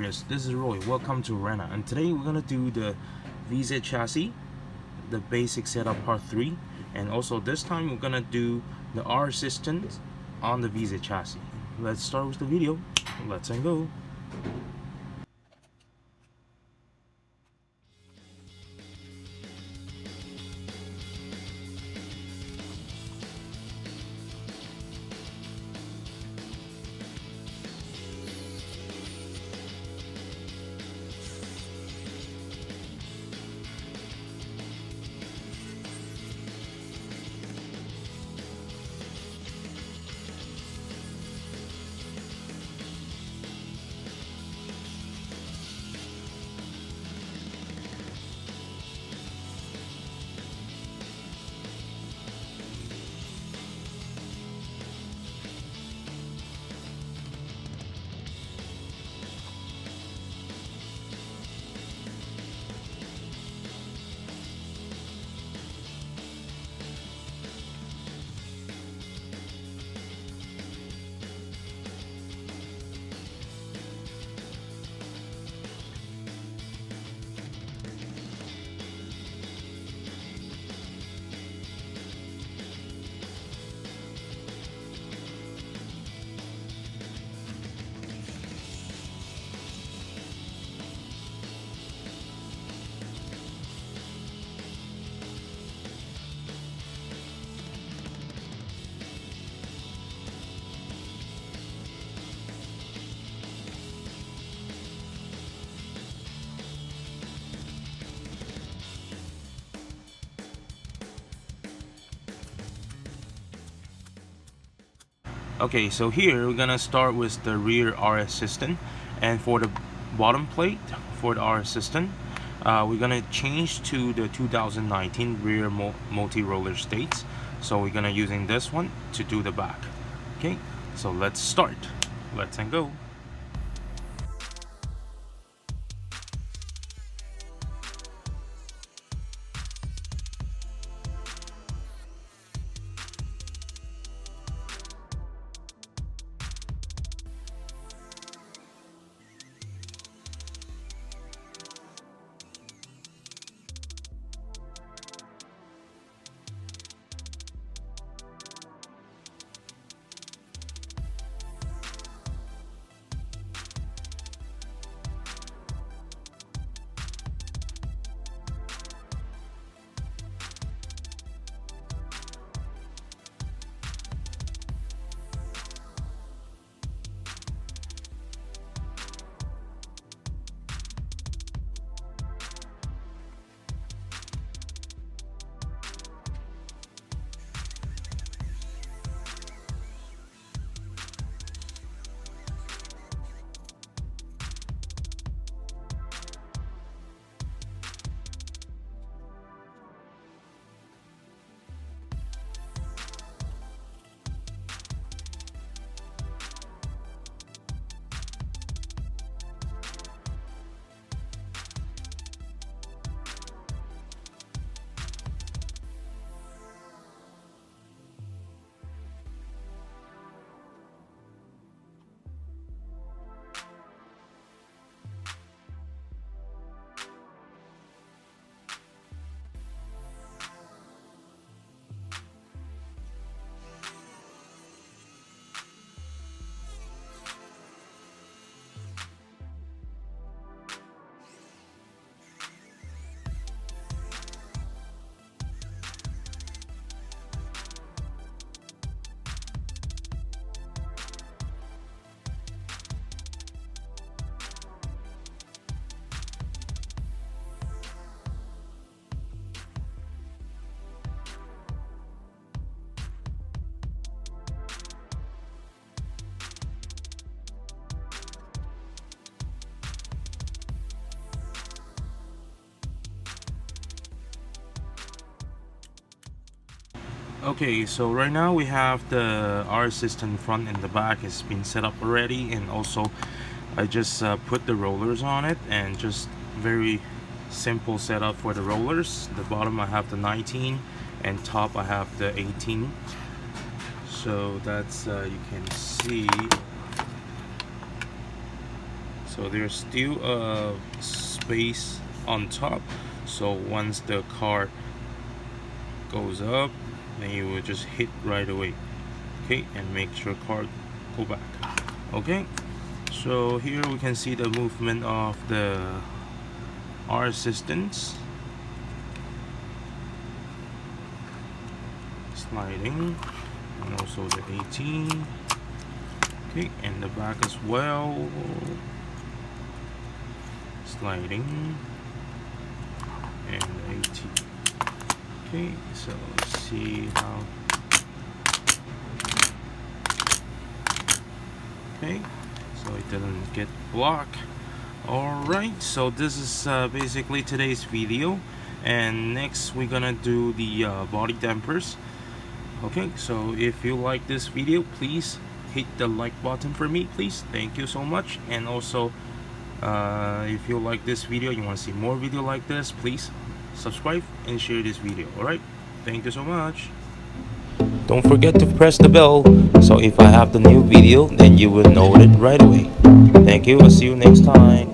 Warriors, this is Roy. Welcome to Rena, and today we're gonna do the VZ chassis, the basic setup part 3, and also this time we're gonna do the R system on the VZ chassis. Let's start with the video. Let's go. Okay, so here we're gonna start with the rear RS system, and for the bottom plate for the RS system, we're gonna change to the 2019 rear multi-roller states. So we're gonna using this one to do the back. Okay, so let's start. Let's go. Okay, so right now we have the R system front and the back has been set up already, and also I just put the rollers on it, and just very simple setup for the rollers. The bottom I have the 19 and top I have the 18. So that's you can see. So there's still a space on top, so once the car goes up, then you will just hit right away. Okay, and make sure car go back. Okay, so here we can see the movement of the R assistance sliding, and also the 18. Okay, and the back as well, sliding, and the 18. Okay, so let's see how. Okay, so it doesn't get blocked. Alright, so this is basically today's video, and next we're gonna do the body dampers. Okay, so if you like this video, please hit the like button for me, please. Thank you so much. And also if you like this video, you want to see more video like this, please subscribe and share this video. Alright, thank you so much. Don't forget to press the bell, so if I have the new video, then you will know it right away. Thank you, I'll see you next time.